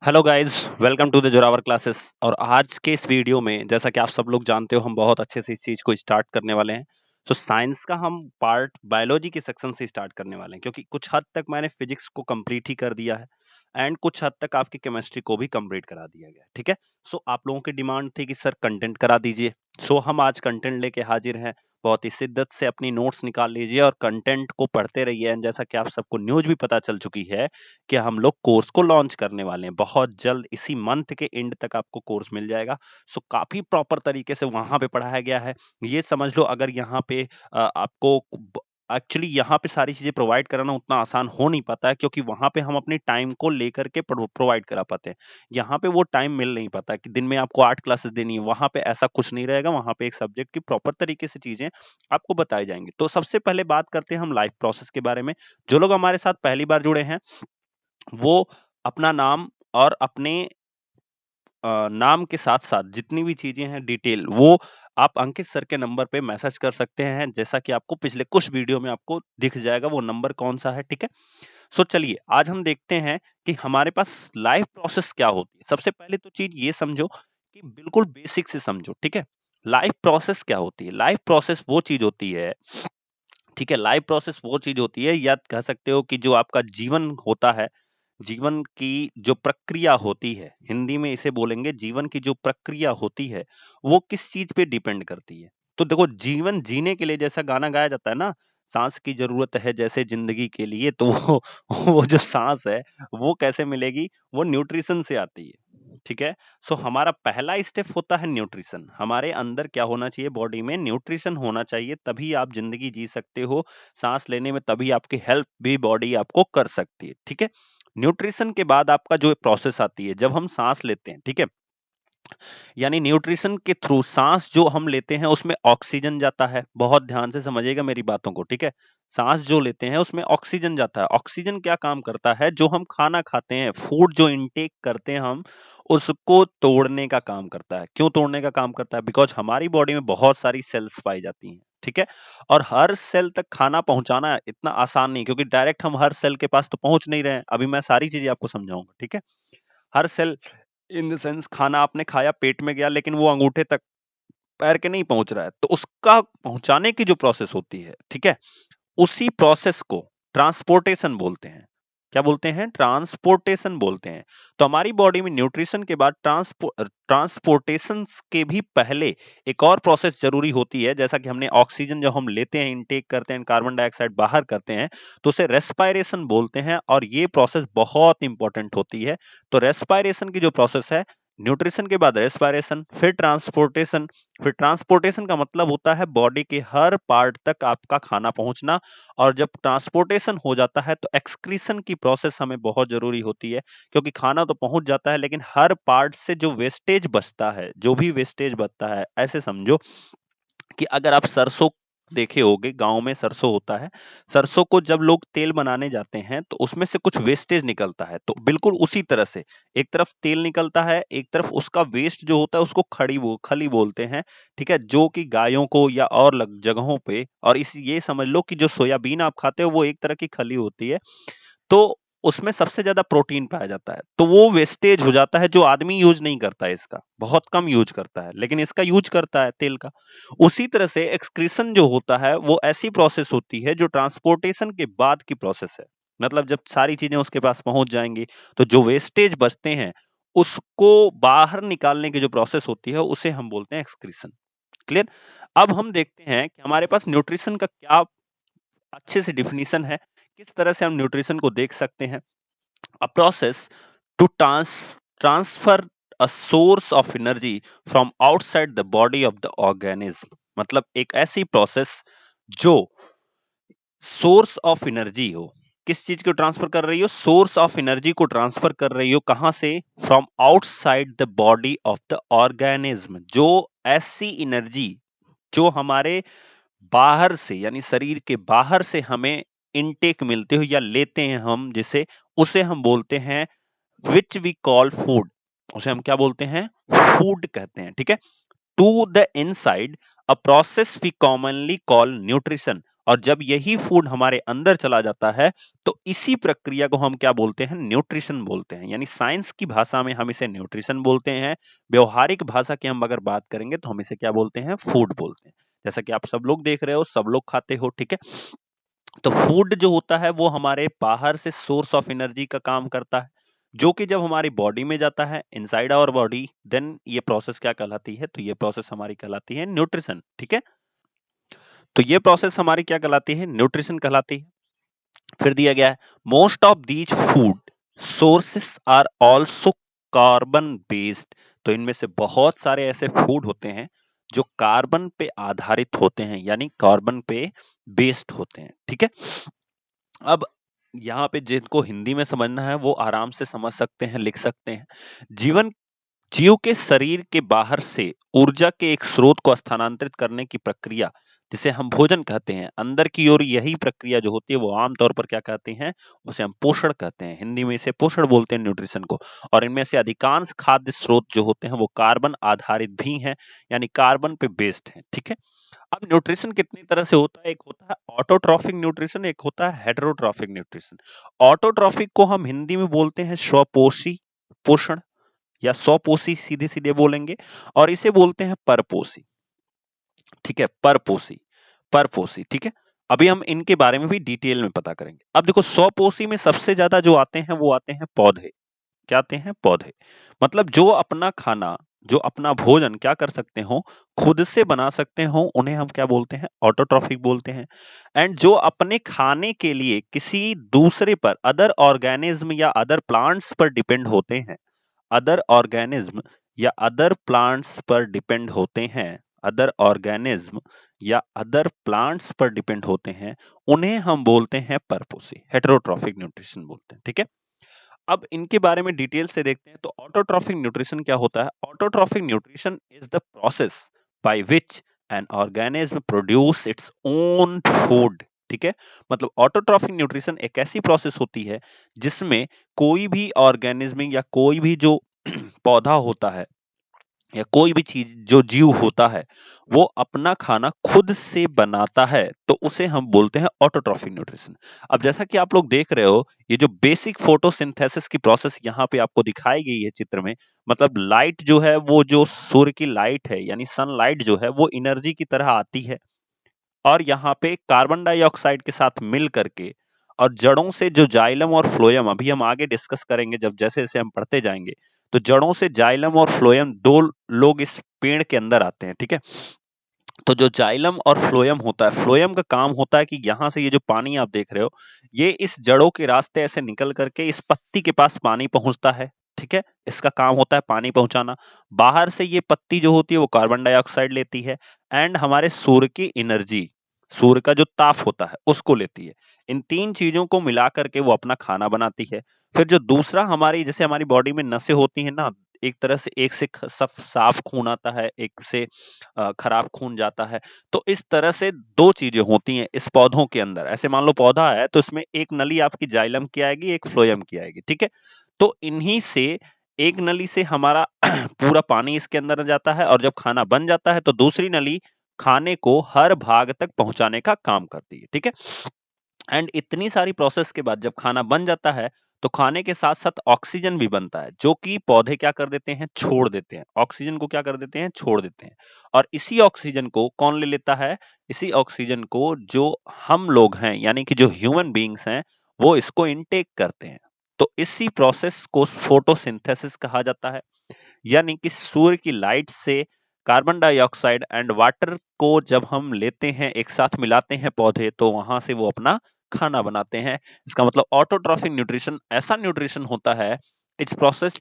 Hello guys, welcome to the Zorawar classes. और आज के इस वीडियो में जैसा कि आप सब लोग जानते हो, हम बहुत अच्छे से इस चीज को स्टार्ट करने वाले हैं। तो साइंस का हम पार्ट बायोलॉजी के सेक्शन से स्टार्ट करने वाले हैं, क्योंकि कुछ हद तक मैंने फिजिक्स को कंप्लीट ही कर दिया है एंड कुछ हद तक आपकी केमिस्ट्री को भी कंप्लीट करा दिया गया है। ठीक है। सो आप लोगों की डिमांड थी कि सर कंटेंट करा दीजिए। सो हम आज कंटेंट लेके हाजिर हैं। बहुत ही शिद्दत से अपनी नोट्स निकाल लीजिए और कंटेंट को पढ़ते रहिए। एंड जैसा कि आप सबको न्यूज भी पता चल चुकी है कि हम लोग कोर्स को लॉन्च करने वाले हैं बहुत जल्द, इसी मंथ के एंड तक आपको कोर्स मिल जाएगा। सो काफी प्रॉपर तरीके से वहां पे पढ़ाया गया है। ये समझ लो, अगर यहाँ पे आपको एक्चुअली यहाँ पे सारी चीजें प्रोवाइड कराना उतना आसान हो नहीं पाता है, क्योंकि वहां पे हम अपनी टाइम को लेकर के प्रोवाइड करा पाते हैं। यहाँ पे वो टाइम मिल नहीं पाता कि दिन में आपको 8 क्लासेस देनी है। वहां पे ऐसा कुछ नहीं रहेगा। वहां पे एक सब्जेक्ट की प्रॉपर तरीके से चीजें आपको बताई जाएंगी। तो सबसे पहले बात करते हैं हम लाइफ प्रोसेस के बारे में। जो लोग हमारे साथ पहली बार जुड़े हैं, वो अपना नाम और अपने नाम के साथ-साथ जितनी भी चीजें हैं डिटेल, वो आप अंकित सर के नंबर पे मैसेज कर सकते हैं। जैसा कि आपको पिछले कुछ वीडियो में आपको दिख जाएगा वो नंबर कौन-सा है। ठीक है। सो चलिए आज हम देखते हैं कि हमारे पास लाइफ प्रोसेस क्या होती है। सबसे पहले तो चीज ये समझो कि बिल्कुल बेसिक से समझो। ठीक है। लाइफ प्रोसेस क्या होती है? लाइफ प्रोसेस वो चीज होती है, ठीक है, लाइफ प्रोसेस वो चीज होती है, या कह सकते हो कि जो आपका जीवन होता है, जीवन की जो प्रक्रिया होती है, हिंदी में इसे बोलेंगे जीवन की जो प्रक्रिया होती है, वो किस चीज पे डिपेंड करती है। तो देखो, जीवन जीने के लिए जैसा गाना गाया जाता है ना, सांस की जरूरत है जैसे जिंदगी के लिए, तो वो जो सांस है वो कैसे मिलेगी? वो न्यूट्रिशन से आती है। ठीक है। सो हमारा पहला स्टेप होता है न्यूट्रिशन। हमारे अंदर क्या होना चाहिए? बॉडी में न्यूट्रिशन होना चाहिए, तभी आप जिंदगी जी सकते हो। सांस लेने में तभी आपकी हेल्प भी बॉडी आपको कर सकती है। ठीक है। न्यूट्रिशन के बाद आपका जो प्रोसेस आती है, जब हम सांस लेते हैं, ठीक है, यानी न्यूट्रिशन के थ्रू सांस जो हम लेते हैं उसमें ऑक्सीजन जाता है। बहुत ध्यान से समझिएगा मेरी बातों को। ठीक है। सांस जो लेते हैं उसमें ऑक्सीजन जाता है। ऑक्सीजन क्या काम करता है? जो हम खाना खाते हैं, फूड जो इनटेक करते हैं हम, उसको तोड़ने का काम करता है। क्यों तोड़ने का काम करता है? बिकॉज हमारी बॉडी में बहुत सारी सेल्स पाई जाती हैं। ठीक है। और हर सेल तक खाना पहुंचाना इतना आसान नहीं, क्योंकि डायरेक्ट हम हर सेल के पास तो पहुंच नहीं रहे हैं। अभी मैं सारी चीजें आपको समझाऊंगा। ठीक है। हर सेल इन द सेंस, खाना आपने खाया, पेट में गया, लेकिन वो अंगूठे तक पैर के नहीं पहुंच रहा है, तो उसका पहुंचाने की जो प्रोसेस होती है, ठीक है, उसी प्रोसेस को ट्रांसपोर्टेशन बोलते हैं। क्या बोलते हैं? ट्रांसपोर्टेशन बोलते हैं। तो हमारी बॉडी में न्यूट्रिशन के बाद ट्रांसपोर्टेशन के भी पहले एक और प्रोसेस जरूरी होती है। जैसा कि हमने ऑक्सीजन जब हम लेते हैं, इनटेक करते हैं, कार्बन डाइऑक्साइड बाहर करते हैं, तो उसे रेस्पायरेशन बोलते हैं। और ये प्रोसेस बहुत इंपॉर्टेंट होती है। तो रेस्पायरेशन की जो प्रोसेस है, न्यूट्रिशन के बाद रेस्पायरेशन, फिर ट्रांसपोर्टेशन। फिर ट्रांसपोर्टेशन का मतलब होता है बॉडी के हर पार्ट तक आपका खाना पहुंचना। और जब ट्रांसपोर्टेशन हो जाता है तो एक्सक्रीशन की प्रोसेस हमें बहुत जरूरी होती है, क्योंकि खाना तो पहुंच जाता है, लेकिन हर पार्ट से जो वेस्टेज बचता है, जो भी वेस्टेज बचता है, ऐसे समझो कि अगर आप सरसों देखे होंगे, गांव में सरसों होता है। सरसों को जब लोग तेल बनाने जाते हैं तो उसमें से कुछ वेस्टेज निकलता है, तो बिल्कुल उसी तरह से एक तरफ तेल निकलता है, एक तरफ उसका वेस्ट जो होता है उसको खली बोलते हैं। ठीक है। जो कि गायों को या और जगहों पे, और इस ये समझ लो कि जो सोयाबीन आप खाते हो वो एक तरह की खली होती है। तो उसमें सबसे ज्यादा प्रोटीन पाया जाता है, तो वो वेस्टेज हो जाता है, जो आदमी यूज नहीं करता है, इसका बहुत कम यूज करता है, लेकिन इसका यूज करता है तेल का। उसी तरह से एक्सक्रीशन जो होता है वो ऐसी प्रोसेस होती है जो ट्रांसपोर्टेशन के बाद की प्रोसेस है। मतलब जब सारी चीजें उसके पास पहुंच जाएंगी, तो जो वेस्टेज बचते हैं उसको बाहर निकालने की जो प्रोसेस होती है उसे हम बोलते हैं एक्सक्रीशन। क्लियर? अब हम देखते हैं कि हमारे पास न्यूट्रिशन का क्या अच्छे से डिफिनीशन है, किस तरह से हम न्यूट्रिशन को देख सकते हैं। A process to transfer a source of energy from outside the body of the organism. मतलब एक ऐसी प्रोसेस जो सोर्स ऑफ एनर्जी हो। किस चीज को ट्रांसफर कर रही हो? सोर्स ऑफ एनर्जी को ट्रांसफर कर रही हो। कहां से? From outside the body of the organism. जो ऐसी एनर्जी जो हमारे बाहर से, यानी शरीर के बाहर से हमें इनटेक मिलते हो या लेते हैं हम, जिसे उसे हम बोलते हैं विच वी कॉल फूड। उसे हम क्या बोलते हैं? फूड कहते हैं। ठीक है। To the inside, a process we commonly call nutrition और जब यही फूड हमारे अंदर चला जाता है तो इसी प्रक्रिया को हम क्या बोलते हैं, न्यूट्रिशन बोलते हैं। यानी साइंस की भाषा में हम इसे न्यूट्रिशन बोलते हैं, व्यवहारिक भाषा की हम अगर बात करेंगे तो हम इसे क्या बोलते हैं, फूड बोलते हैं। जैसा कि आप सब लोग देख रहे हो, सब लोग खाते हो, ठीक है। तो फूड जो होता है वो हमारे बाहर से सोर्स ऑफ एनर्जी का काम करता है, जो कि जब हमारी बॉडी में जाता है, इनसाइड आवर बॉडी, देन ये प्रोसेस क्या कहलाती है, तो ये प्रोसेस हमारी कहलाती है न्यूट्रिशन, ठीक है। तो ये प्रोसेस हमारी क्या कहलाती है, न्यूट्रिशन कहलाती है। फिर दिया गया है most of these food sources are also carbon based. तो इनमें से बहुत सारे ऐसे फूड होते हैं जो कार्बन पे आधारित होते हैं, यानी कार्बन पे बेस्ड होते हैं, ठीक है। अब यहाँ पे जिनको हिंदी में समझना है वो आराम से समझ सकते हैं, लिख सकते हैं। जीवन जीव के शरीर के बाहर से ऊर्जा के एक स्रोत को स्थानांतरित करने की प्रक्रिया, जिसे हम भोजन कहते हैं, अंदर की ओर यही प्रक्रिया जो होती है वो आमतौर पर क्या कहते हैं, उसे हम पोषण कहते हैं। हिंदी में इसे पोषण बोलते हैं, न्यूट्रिशन को। और इनमें से अधिकांश खाद्य स्रोत जो होते हैं वो कार्बन आधारित भी हैं, यानी कार्बन पे बेस्ड हैं, ठीक है। अब न्यूट्रिशन कितनी तरह से होता है, एक होता है ऑटोट्रॉफिक न्यूट्रिशन, एक होता है हेटेरोट्रॉफिक न्यूट्रिशन। ऑटोट्रॉफिक को हम हिंदी में बोलते हैं स्वपोषी पोषण, या स्वपोषी सीधे सीधे बोलेंगे, और इसे बोलते हैं परपोषी, ठीक है, परपोषी, परपोषी, ठीक है। अभी हम इनके बारे में भी डिटेल में पता करेंगे। अब देखो, स्वपोषी में सबसे ज्यादा जो आते हैं वो आते हैं पौधे। क्या आते हैं, पौधे। मतलब जो अपना खाना, जो अपना भोजन क्या कर सकते हो, खुद से बना सकते हो, उन्हें हम क्या बोलते हैं, ऑटोट्रॉफिक बोलते हैं। एंड जो अपने खाने के लिए किसी दूसरे पर, अदर ऑर्गेनिज्म या अदर प्लांट्स पर डिपेंड होते हैं, अदर ऑर्गेनिज्म या अदर प्लांट्स पर डिपेंड होते हैं, अदर ऑर्गेनिज्म या अदर प्लांट्स पर डिपेंड होते हैं, उन्हें हम बोलते हैं परपोषी, हेटेरोट्रॉफिक न्यूट्रिशन बोलते हैं, ठीक है। अब इनके बारे में डिटेल से देखते हैं। तो ऑटोट्रॉफिक न्यूट्रिशन क्या होता है, autotrophic nutrition is the process by which an organism produce its own food, ठीक है। मतलब ऑटोट्रॉफिक न्यूट्रिशन एक ऐसी प्रोसेस होती है जिसमें कोई भी ऑर्गेनिज्म या कोई भी जो पौधा होता है या कोई भी चीज जो जीव होता है वो अपना खाना खुद से बनाता है, तो उसे हम बोलते हैं ऑटोट्रॉफिक न्यूट्रिशन। अब जैसा कि आप लोग देख रहे हो, ये जो बेसिक फोटोसिंथेसिस की प्रोसेस यहाँ पे आपको दिखाई गई है चित्र में, मतलब लाइट जो है वो जो सूर्य की लाइट है, यानी सनलाइट जो है वो एनर्जी की तरह आती है, और यहाँ पे कार्बन डाइऑक्साइड के साथ मिल करके, और जड़ों से जो जाइलम और फ्लोएम, अभी हम आगे डिस्कस करेंगे जब जैसे जैसे हम पढ़ते जाएंगे, तो जड़ों से जाइलम और फ्लोएम दो लोग इस पेड़ के अंदर आते हैं, ठीक है। तो जो जाइलम और फ्लोएम होता है, फ्लोएम का काम होता है कि यहाँ से ये जो पानी आप देख रहे हो, ये इस जड़ों के रास्ते ऐसे निकल करके इस पत्ती के पास पानी पहुंचता है, ठीक है। इसका काम होता है पानी पहुंचाना। बाहर से ये पत्ती जो होती है वो कार्बन डाइऑक्साइड लेती है, एंड हमारे सूर्य की एनर्जी, सूर्य का जो ताप होता है उसको लेती है। इन तीन चीजों को मिला करके वो अपना खाना बनाती है। फिर जो दूसरा, हमारी जैसे हमारी बॉडी में नसें होती हैं ना, एक तरह से एक से साफ खून आता है, एक से खराब खून जाता है। तो इस तरह से दो चीजें होती हैं इस पौधों के अंदर। ऐसे मान लो पौधा है तो इसमें एक नली आपकी जाइलम की आएगी, एक फ्लोएम की आएगी, ठीक है। तो इन्हीं से एक नली से हमारा पूरा पानी इसके अंदर जाता है, और जब खाना बन जाता है तो दूसरी नली खाने को हर भाग तक पहुंचाने का काम करती है, ठीक है। एंड इतनी सारी प्रोसेस के बाद जब खाना बन जाता है तो खाने के साथ साथ ऑक्सीजन भी बनता है, जो कि पौधे क्या कर देते हैं, छोड़ देते हैं। ऑक्सीजन को क्या कर देते हैं, छोड़ देते हैं। और इसी ऑक्सीजन को कौन ले लेता है, इसी ऑक्सीजन को जो हम लोग हैं, यानी कि जो ह्यूमन बीइंग्स हैं, वो इसको इनटेक करते हैं। तो इसी प्रोसेस को फोटोसिंथेसिस कहा जाता है। यानी कि सूर्य की लाइट से कार्बन डाइऑक्साइड एंड वाटर को जब हम लेते हैं, एक साथ मिलाते हैं पौधे, तो वहां से वो अपना खाना बनाते हैं। इसका मतलब ऑटोट्रॉफिक न्यूट्रिशन ऐसा न्यूट्रिशन होता है, it's process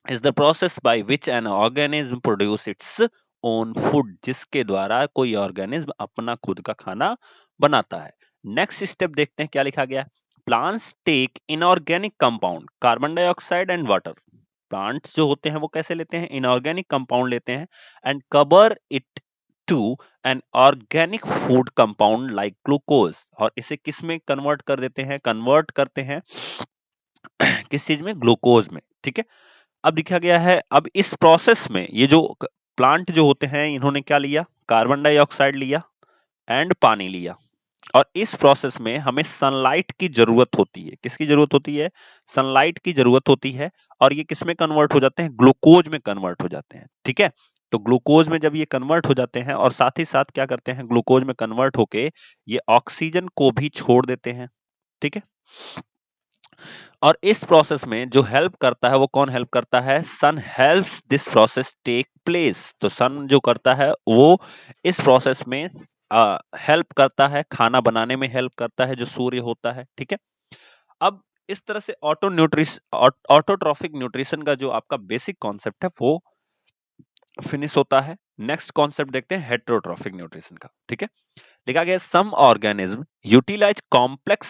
is the process by which an organism produce its own food, जिसके द्वारा कोई ऑर्गेनिज्म अपना खुद का खाना बनाता है। नेक्स्ट स्टेप देखते हैं क्या लिखा गया। Plants take inorganic compound, carbon dioxide and water. Plants जो होते हैं वो कैसे लेते हैं, इनऑर्गेनिक कंपाउंड लेते हैं, and cover it to an organic food compound like glucose, और इसे किस में कन्वर्ट कर देते हैं, कन्वर्ट करते हैं किस चीज में, ग्लूकोज में, ठीक है। अब लिखा गया है, अब इस प्रोसेस में ये जो प्लांट जो होते हैं, इन्होंने क्या लिया, कार्बन डाइऑक्साइड लिया एंड पानी लिया, और इस प्रोसेस में हमें सनलाइट की जरूरत होती है। किसकी जरूरत होती है? सनलाइट की जरूरत होती है। और ये किसमें कन्वर्ट हो जाते हैं? ग्लूकोज में कन्वर्ट हो जाते हैं। ठीक है, तो ग्लूकोज में जब ये कन्वर्ट हो जाते हैं और साथ ही साथ क्या करते हैं, ग्लूकोज में कन्वर्ट होके ये ऑक्सीजन को भी छोड़ देते हैं। ठीक है, और इस प्रोसेस में जो हेल्प करता है वो कौन हेल्प करता है? Sun helps this process take place. तो सन जो करता है वो इस प्रोसेस में हेल्प करता है, खाना बनाने में हेल्प करता है, जो सूर्य होता है। ठीक है, अब इस तरह से ऑटोट्रॉफिक न्यूट्रिशन का जो आपका बेसिक कॉन्सेप्ट है वो फिनिश होता है। नेक्स्ट कॉन्सेप्ट देखते हैं हेट्रोट्रॉफिक न्यूट्रिशन का। ठीक है, लिखा गया some organism utilize complex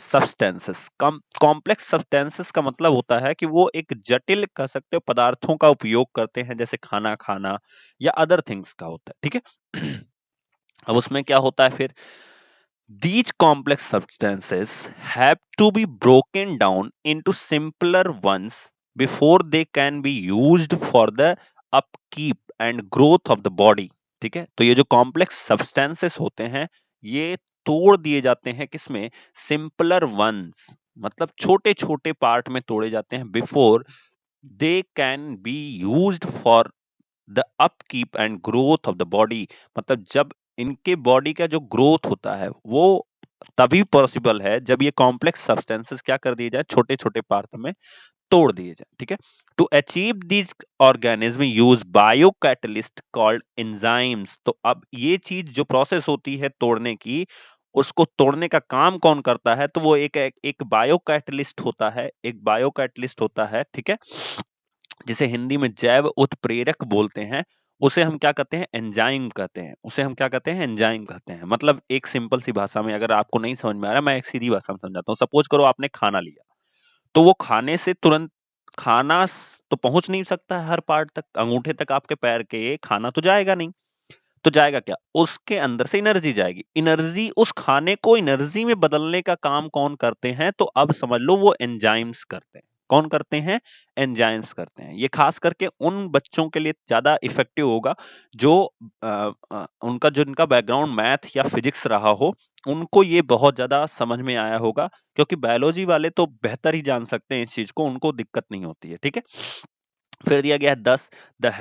substances. Complex substances का मतलब होता है कि वो एक जटिल कह सकते हो पदार्थों का उपयोग करते हैं, जैसे खाना खाना या अदर थिंग्स का होता है। ठीक है, अब उसमें क्या होता है फिर? These complex substances have to be broken down into simpler ones before they can be used for the upkeep and growth of the body. ठीक है, तो ये जो कॉम्प्लेक्स सब्सटेंसेस होते हैं ये तोड़ दिए जाते हैं किसमें? सिंपलर वंस, मतलब छोटे छोटे पार्ट में तोड़े जाते हैं before they can be used for the upkeep and growth of the body. मतलब जब इनके बॉडी का जो ग्रोथ होता है वो तभी पॉसिबल है जब ये कॉम्प्लेक्स सब्सटेंसेस क्या कर दिए जाए, छोटे छोटे पार्ट में तोड़ दिए जाए। ठीक है, to achieve this organism use bio catalyst called enzymes. तो अब ये चीज जो प्रोसेस होती है तोड़ने की, उसको तोड़ने का काम कौन करता है? तो वो एक बायो कैटलिस्ट होता है, एक बायो कैटलिस्ट होता है। ठीक है, जिसे हिंदी में जैव उत्प्रेरक बोलते हैं, उसे हम क्या कहते हैं? एंजाइम कहते हैं। उसे हम क्या कहते हैं? एंजाइम कहते हैं। मतलब एक सिंपल सी भाषा में, अगर आपको नहीं समझ में आ रहा, मैं एक सीधी भाषा में समझाता हूँ। सपोज करो आपने खाना लिया, तो वो खाने से तुरंत तो पहुंच नहीं सकता है हर पार्ट तक, अंगूठे तक आपके पैर के खाना तो जाएगा नहीं। तो जाएगा क्या? उसके अंदर से एनर्जी जाएगी। एनर्जी, उस खाने को एनर्जी में बदलने का काम कौन करते हैं? तो अब समझ लो वो एंजाइम्स करते हैं। कौन करते हैं? एंजाइम्स करते हैं। ये खास करके उन बच्चों के लिए ज्यादा इफेक्टिव होगा जो उनका जिनका बैकग्राउंड मैथ या फिजिक्स रहा हो, उनको ये बहुत ज्यादा समझ में आया होगा, क्योंकि बायोलॉजी वाले तो बेहतर ही जान सकते हैं इस चीज को, उनको दिक्कत नहीं होती है। ठीक है, फिर दिया गया है 10, the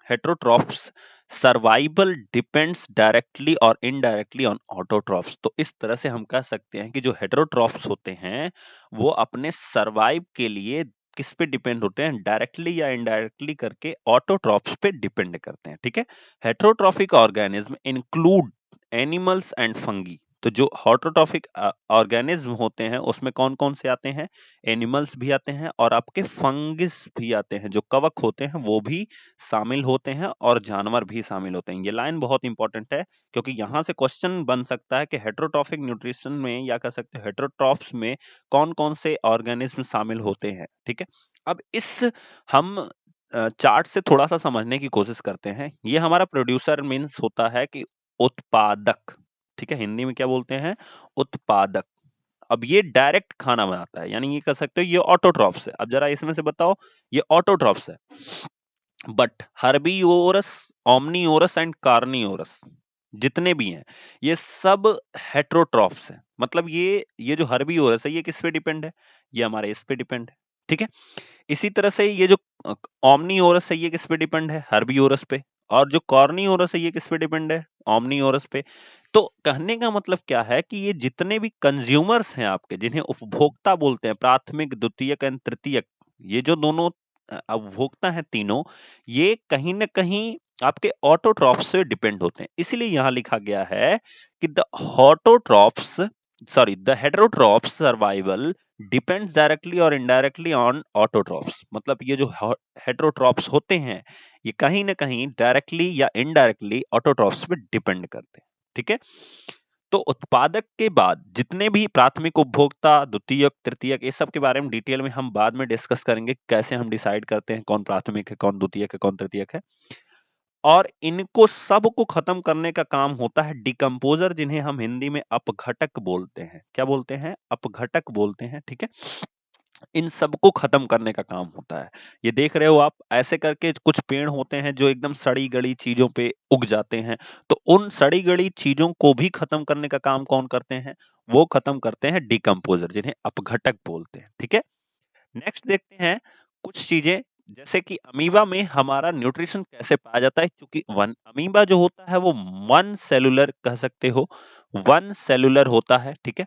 heterotrophs survival depends directly और इनडायरेक्टली ऑन ऑटोट्रॉप्स। तो इस तरह से हम कह सकते हैं कि जो हेट्रोट्रॉप्स होते हैं वो अपने सर्वाइव के लिए किस पे डिपेंड होते हैं? डायरेक्टली या इनडायरेक्टली करके ऑटोट्रॉप्स पे डिपेंड करते हैं। ठीक है, heterotrophic organism include animals and fungi. तो जो ऑटोट्रॉफिक ऑर्गेनिज्म होते हैं उसमें कौन कौन से आते हैं? एनिमल्स भी आते हैं और आपके फंगिस भी आते हैं, जो कवक होते हैं वो भी शामिल होते हैं और जानवर भी शामिल होते हैं। ये लाइन बहुत इंपॉर्टेंट है, क्योंकि यहां से क्वेश्चन बन सकता है कि हेट्रोट्रॉफिक न्यूट्रिशन में या कह सकते हैं हेट्रोट्रॉप्स में कौन कौन से ऑर्गेनिज्म शामिल होते हैं। ठीक है, अब इस हम चार्ट से थोड़ा सा समझने की कोशिश करते हैं। ये हमारा प्रोड्यूसर मीन्स होता है कि उत्पादक। ठीक है, हिंदी में क्या बोलते हैं? उत्पादक। अब ये डायरेक्ट खाना बनाता है, यानी ये कह सकते हो ये ऑटोट्रॉप्स है। अब जरा इसमें से बताओ, ये ऑटोट्रॉप्स है। But herbivorous, omnivorous and carnivorous जितने भी हैं ये सब हेट्रोट्रॉप्स हैं। मतलब ये जो हर्बीवोरस है ये किस पे डिपेंड है? ये हमारे इस पे डिपेंड है। ठीक है, इसी तरह से ये जो ओमनीवोरस है ये किस पे डिपेंड है? हर्बीवोरस पे। और जो कॉर्निवोरस है ये किस पे डिपेंड है? ओमनीवोरस पे। तो कहने का मतलब क्या है कि ये जितने भी कंज्यूमर्स हैं आपके, जिन्हें उपभोक्ता बोलते हैं, प्राथमिक द्वितीयक एंड तृतीयक, ये जो दोनों उपभोक्ता हैं तीनों, ये कहीं ना कहीं आपके ऑटोट्रॉप्स से डिपेंड होते हैं। इसीलिए यहां लिखा गया है कि the autotrophs sorry the heterotrophs survival depends directly और इनडायरेक्टली ऑन ऑटोट्रॉप्स। मतलब ये जो हेटेरोट्रॉप्स होते हैं ये कहीं ना कहीं डायरेक्टली या इनडायरेक्टली ऑटोट्रॉप्स पे डिपेंड करते हैं। ठीक है, तो उत्पादक के बाद जितने भी प्राथमिक उपभोक्ता, द्वितीयक, तृतीयक, इस सब के बारे में डिटेल में हम बाद में डिस्कस करेंगे, कैसे हम डिसाइड करते हैं कौन प्राथमिक है, कौन द्वितीयक है, कौन तृतीयक है। और इनको सबको खत्म करने का काम होता है डिकम्पोजर, जिन्हें हम हिंदी में अपघटक बोलते हैं। क्या बोलते हैं? अपघटक बोलते हैं। ठीक है, इन सबको खत्म करने का काम होता है। ये देख रहे हो आप, ऐसे करके कुछ पेड़ होते हैं जो एकदम सड़ी गली चीजों पे उग जाते हैं, तो उन सड़ी गली चीजों को भी खत्म करने का काम कौन करते हैं? वो खत्म करते हैं डिकम्पोजर, जिन्हें अपघटक बोलते हैं। ठीक है, नेक्स्ट देखते हैं कुछ चीजें, जैसे कि अमीबा में हमारा न्यूट्रिशन कैसे पाया जाता है, क्योंकि वन अमीबा जो होता है वो वन सेलुलर कह सकते हो, वन सेलुलर होता है। ठीक है,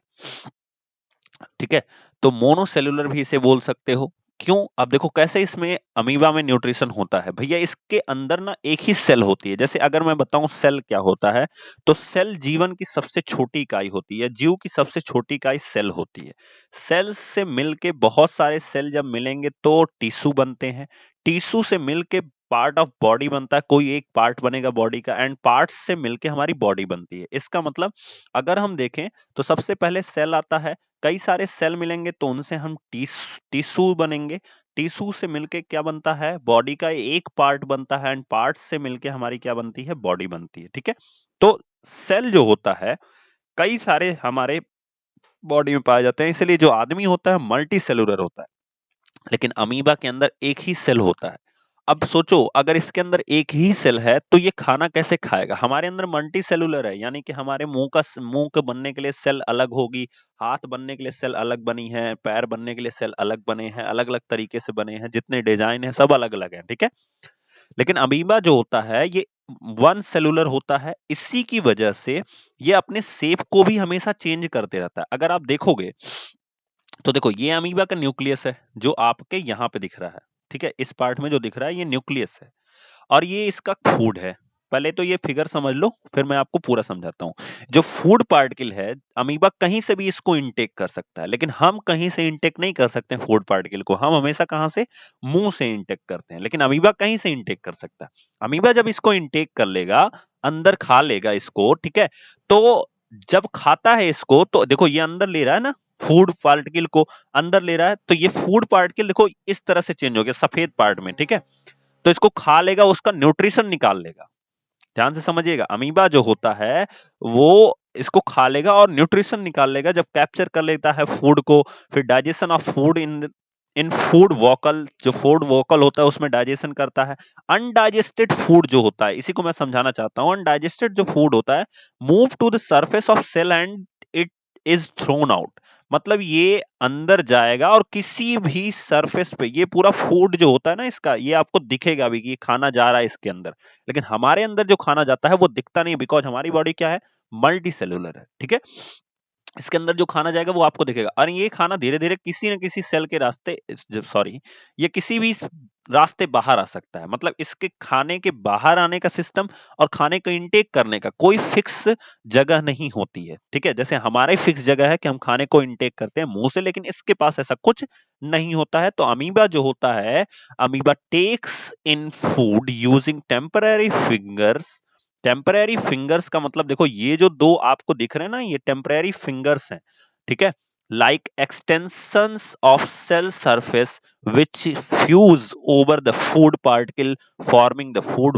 ठीक है, तो मोनोसेलुलर भी इसे बोल सकते हो। क्यों? अब देखो कैसे इसमें अमीबा में न्यूट्रिशन होता है भैया, इसके अंदर ना एक ही सेल होती है। जैसे अगर मैं बताऊं सेल क्या होता है, तो सेल जीवन की सबसे छोटी इकाई होती है, जीव की सबसे छोटी इकाई सेल होती है। सेल से मिलके बहुत सारे सेल जब मिलेंगे तो टिश्यू बनते हैं, टिश्यू से मिलके पार्ट ऑफ बॉडी बनता है, कोई एक पार्ट बनेगा बॉडी का, एंड पार्ट्स से मिलके हमारी बॉडी बनती है। इसका मतलब अगर हम देखें तो सबसे पहले सेल आता है, कई सारे सेल मिलेंगे तो उनसे हम टिश्यू बनेंगे, टिश्यू से मिलके क्या बनता है? बॉडी का एक पार्ट बनता है, एंड पार्ट से मिलके हमारी क्या बनती है? बॉडी बनती है। ठीक है, तो सेल जो होता है कई सारे हमारे बॉडी में पाए जाते हैं, इसलिए जो आदमी होता है मल्टी सेलुलर होता है, लेकिन अमीबा के अंदर एक ही सेल होता है। अब सोचो अगर इसके अंदर एक ही सेल है तो ये खाना कैसे खाएगा? हमारे अंदर मल्टी सेलुलर है, यानी कि हमारे मुंह के बनने के लिए सेल अलग होगी, हाथ बनने के लिए सेल अलग बनी है, पैर बनने के लिए सेल अलग बने हैं, अलग अलग तरीके से बने हैं, जितने डिजाइन है सब अलग अलग है। ठीक है, लेकिन अमीबा जो होता है ये वन सेलुलर होता है, इसी की वजह से ये अपने शेप को भी हमेशा चेंज करते रहता है। अगर आप देखोगे तो देखो ये अमीबा का न्यूक्लियस है जो आपके यहाँ पे दिख रहा है। ठीक है, इस पार्ट में जो दिख रहा है ये न्यूक्लियस है, और ये इसका फूड है। पहले तो ये फिगर समझ लो, फिर मैं आपको पूरा समझाता हूँ। जो फूड पार्टिकल है, अमीबा कहीं से भी इसको इंटेक कर सकता है, लेकिन हम कहीं से इंटेक नहीं कर सकते फूड पार्टिकल को। हम हमेशा कहाँ से? मुंह से इंटेक करते हैं, लेकिन अमीबा कहीं से इंटेक कर सकता है। अमीबा जब इसको इंटेक कर लेगा, अंदर खा लेगा इसको, ठीक है, तो जब खाता है इसको तो देखो ये अंदर ले रहा है ना फूड पार्टिकल को, अंदर ले रहा है, तो ये फूड पार्टिकल देखो इस तरह से चेंज हो गया सफेद पार्ट में। ठीक है, तो इसको खा लेगा, उसका न्यूट्रिशन निकाल लेगा। ध्यान से समझिएगा, अमीबा जो होता है वो इसको खा लेगा और न्यूट्रिशन निकाल लेगा। जब कैप्चर कर लेता है फूड को, फिर digestion of food in in food vocal, जो फूड वॉकल होता है उसमें डाइजेशन करता है। अनडाइजेस्टेड फूड जो होता है, इसी को मैं समझाना चाहता हूं, अनडाइजेस्टेड जो फूड होता है move to the surface of cell and it is thrown out. मतलब ये अंदर जाएगा और किसी भी सरफेस पे ये पूरा फूड जो होता है ना इसका, ये आपको दिखेगा भी कि ये खाना जा रहा है इसके अंदर, लेकिन हमारे अंदर जो खाना जाता है वो दिखता नहीं, बिकॉज हमारी बॉडी क्या है? मल्टी सेलुलर है। ठीक है, इसके अंदर जो खाना जाएगा वो आपको दिखेगा, और ये खाना धीरे धीरे किसी न किसी सेल के रास्ते, सॉरी, ये किसी भी रास्ते बाहर आ सकता है। मतलब इसके खाने के बाहर आने का सिस्टम और खाने को इनटेक करने का कोई फिक्स जगह नहीं होती है। ठीक है, जैसे हमारे फिक्स जगह है कि हम खाने को इनटेक करते हैं मुंह से, लेकिन इसके पास ऐसा कुछ नहीं होता है। तो अमीबा जो होता है, amoeba takes in food using temporary fingers. Temporary fingers का मतलब देखो ये जो दो आपको दिख रहे हैं ना, ये टेम्पररी फिंगर्स हैं। ठीक है, like extensions of cell surface which fuse over the food particle forming the food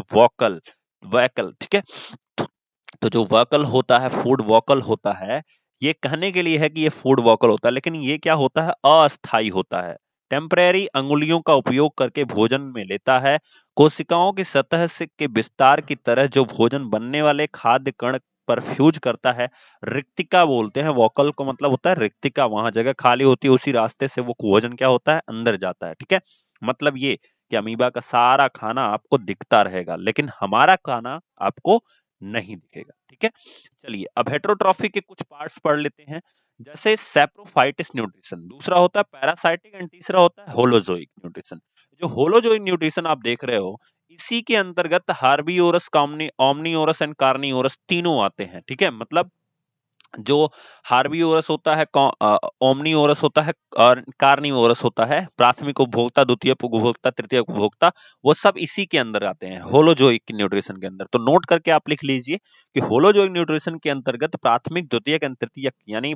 vacuole. ठीक है, तो जो वैकल होता है, फूड वॉकल होता है, ये कहने के लिए है कि ये फूड वॉकल होता है, लेकिन ये क्या होता है? अस्थाई होता है। टेम्परेरी अंगुलियों का उपयोग करके भोजन में लेता है। कोशिकाओं की सतह से के विस्तार की तरह जो भोजन बनने वाले खाद्य कण पर फ्यूज करता है, रिक्तिका बोलते हैं। वॉकल को मतलब होता है रिक्तिका, वहां जगह खाली होती है, उसी रास्ते से वो भोजन क्या होता है? अंदर जाता है। ठीक है, मतलब ये कि अमीबा का सारा खाना आपको दिखता रहेगा, लेकिन हमारा खाना आपको नहीं दिखेगा। ठीक है, चलिए अब हेटेरोट्रॉफी के कुछ पार्ट्स पढ़ लेते हैं। जैसे सैप्रोफाइटिस न्यूट्रिशन, दूसरा होता है पैरासाइटिक, एंड तीसरा होता है होलोजोइक न्यूट्रिशन। जो होलोजोइक न्यूट्रिशन आप देख रहे हो, इसी के अंतर्गत हार्बियोरस, ओमनियोरस एंड कार्नियोरस तीनों आते हैं। ठीक है, मतलब जो हार्बियोरस होता है, ओमनियोरस होता है और कार्निवोरस होता है, प्राथमिक उपभोक्ता, द्वितीयक उपभोक्ता, तृतीयक उपभोक्ता, वो सब इसी के अंदर आते हैं होलोजोइक न्यूट्रिशन के अंदर। तो नोट करके आप लिख लीजिए कि होलोजोइक न्यूट्रिशन के अंतर्गत प्राथमिक, द्वितीयक एंड तृतीयक, यानी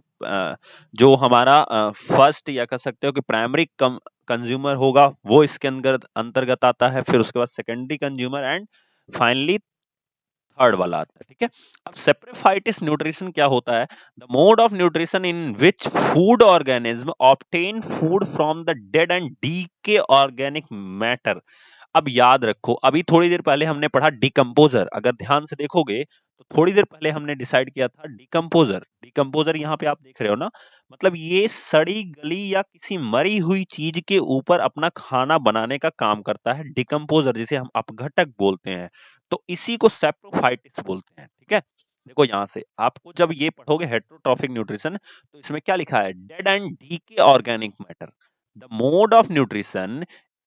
जो हमारा फर्स्ट या कह सकते हो कि प्राइमरी कंज्यूमर होगा वो इसके अंतर्गत आता है, फिर उसके बाद secondary consumer, and finally third वाला आता है, ठीक है। अब सेप्रोफाइटिस न्यूट्रिशन क्या होता है? The mode of nutrition in which food organism obtain food from the dead and decay organic matter. अब याद रखो, अभी थोड़ी देर पहले हमने पढ़ा डिकम्पोजर, अगर ध्यान से देखोगे तो थोड़ी देर पहले हमने डिसाइड किया था डिकम्पोजर। डिकम्पोजर यहाँ पे आप देख रहे हो ना, मतलब ये सड़ी गली या किसी मरी हुई चीज के ऊपर अपना खाना बनाने का काम करता है डिकम्पोजर, जिसे हम अपघटक बोलते हैं। तो इसी को सेप्रोफाइटिस बोलते हैं, ठीक है। देखो यहां से आपको जब ये पढ़ोगे हेटेरोट्रॉफिक न्यूट्रिशन, तो इसमें क्या लिखा है? Dead and decay organic matter, the mode of nutrition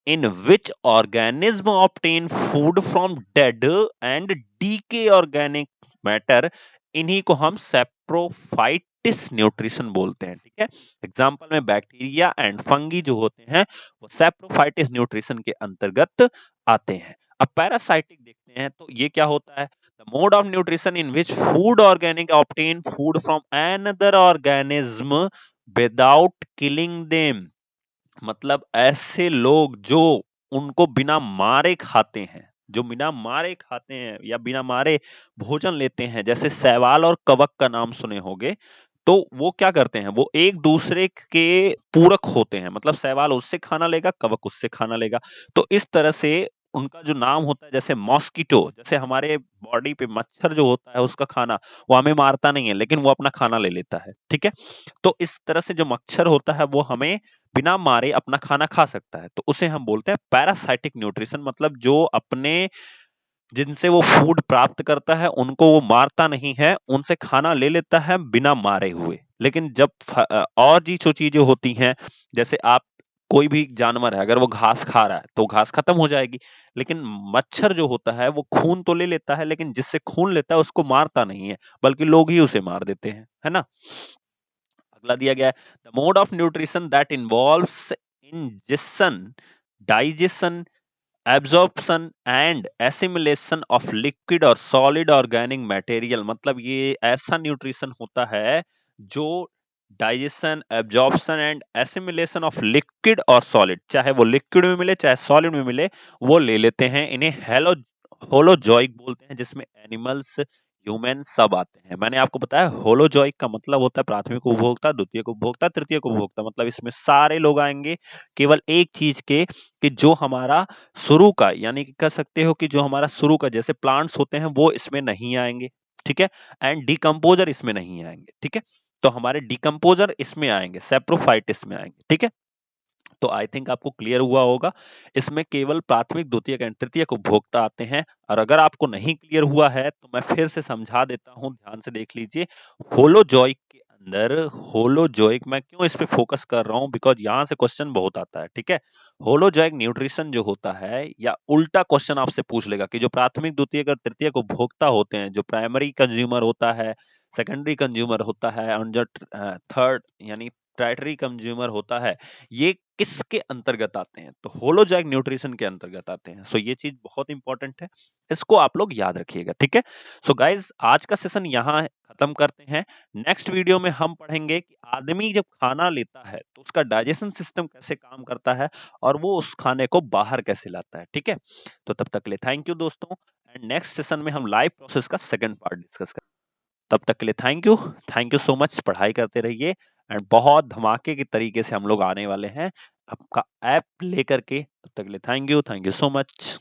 in which organism obtain food from dead and decay organic matter, इन्हीं को हम सेप्रोफाइटिस न्यूट्रिशन बोलते हैं, ठीक है। एग्जाम्पल में बैक्टीरिया एंड फंगी जो होते हैं वो सेप्रोफाइटिस न्यूट्रिशन के अंतर्गत आते हैं। अब पैरासाइटिक देखते हैं, तो ये क्या होता है? The mode of nutrition in which food organic obtain food from another organism without killing them, मतलब ऐसे लोग जो उनको बिना मारे खाते हैं, जो बिना मारे खाते हैं या बिना मारे भोजन लेते हैं, जैसे शैवाल और कवक का नाम सुने होंगे, तो वो क्या करते हैं? वो एक दूसरे के पूरक होते हैं, मतलब शैवाल उससे खाना लेगा, कवक उससे खाना लेगा। तो इस तरह से उनका जो नाम होता है, जैसे मॉस्किटो, जैसे हमारे बॉडी पे मच्छर जो होता है उसका खाना, वो हमें मारता नहीं है लेकिन वो अपना खाना ले लेता है, ठीक है। तो इस तरह से जो मच्छर होता है वो हमें बिना मारे अपना खाना खा सकता है, तो उसे हम बोलते हैं पैरासाइटिक न्यूट्रिशन, मतलब जो अपने जिनसे वो फूड प्राप्त करता है उनको वो मारता नहीं है, उनसे खाना ले लेता है बिना मारे हुए। लेकिन जब और जी जो चीजें होती हैं, जैसे आप कोई भी जानवर है, अगर वो घास खा रहा है तो घास खत्म हो जाएगी, लेकिन मच्छर जो होता है वो खून तो ले लेता है, लेकिन जिससे खून लेता है उसको मारता नहीं है, बल्कि लोग ही उसे मार देते हैं, है ना। अगला दिया गया है, the mode of nutrition that involves ingestion, digestion, absorption and assimilation of liquid और सॉलिड ऑर्गेनिक मटेरियल, मतलब ये ऐसा न्यूट्रिशन होता है जो digestion, absorption and assimilation of liquid और सॉलिड, चाहे वो लिक्विड में मिले चाहे सॉलिड में मिले, वो ले लेते हैं। इन्हें होलोजोइक बोलते हैं, जिसमें एनिमल्स, ह्यूमन सब आते हैं। मैंने आपको बताया होलोजोइक का मतलब होता है प्राथमिक उपभोक्ता, द्वितीयक उपभोक्ता, तृतीयक उपभोक्ता, मतलब इसमें सारे लोग आएंगे केवल एक चीज के, कि जो हमारा शुरू का, यानी कि कह सकते हो कि जो हमारा शुरू का जैसे प्लांट्स होते हैं वो इसमें नहीं आएंगे, ठीक है। एंड डिकम्पोजर इसमें नहीं आएंगे, ठीक है। तो हमारे डिकम्पोजर इसमें आएंगे, सेप्रोफाइटिस में आएंगे, ठीक है। तो आई थिंक आपको क्लियर हुआ होगा, इसमें केवल प्राथमिक, द्वितीयक एंड तृतीयक उपभोक्ता आते हैं। और अगर आपको नहीं क्लियर हुआ है तो मैं फिर से समझा देता हूं, ध्यान से देख लीजिए। होलोजोइक के अंदर, होलोजोइक मैं क्यों इस पे फोकस कर रहा हूं, बिकॉज यहां से क्वेश्चन बहुत आता है, ठीक है। होलोजोइक न्यूट्रिशन जो होता है, या उल्टा क्वेश्चन आपसे पूछ लेगा कि जो प्राथमिक, द्वितीयक और तृतीयक उपभोक्ता होते हैं, जो प्राइमरी कंज्यूमर होता है, सेकेंडरी कंज्यूमर होता है, और जो थर्ड यानी टर्टियरी कंज्यूमर होता है, ये किसके अंतर्गत आते हैं? तो होलोजैक न्यूट्रिशन के अंतर्गत आते हैं। सो ये चीज बहुत इंपॉर्टेंट है, इसको आप लोग याद रखिएगा, ठीक है। सो गाइज, आज का सेशन यहाँ खत्म करते हैं। नेक्स्ट वीडियो में हम पढ़ेंगे कि आदमी जब खाना लेता है तो उसका डाइजेशन सिस्टम कैसे काम करता है और वो उस खाने को बाहर कैसे लाता है, ठीक है। तो तब तक के लिए थैंक यू दोस्तों, एंड नेक्स्ट सेशन में हम लाइव प्रोसेस का सेकंड पार्ट डिस्कस करेंगे। तब तक के लिए थैंक यू सो मच, पढ़ाई करते रहिए, एंड बहुत धमाके के तरीके से हम लोग आने वाले हैं आपका ऐप लेकर के। तब तक के लिए थैंक यू सो मच।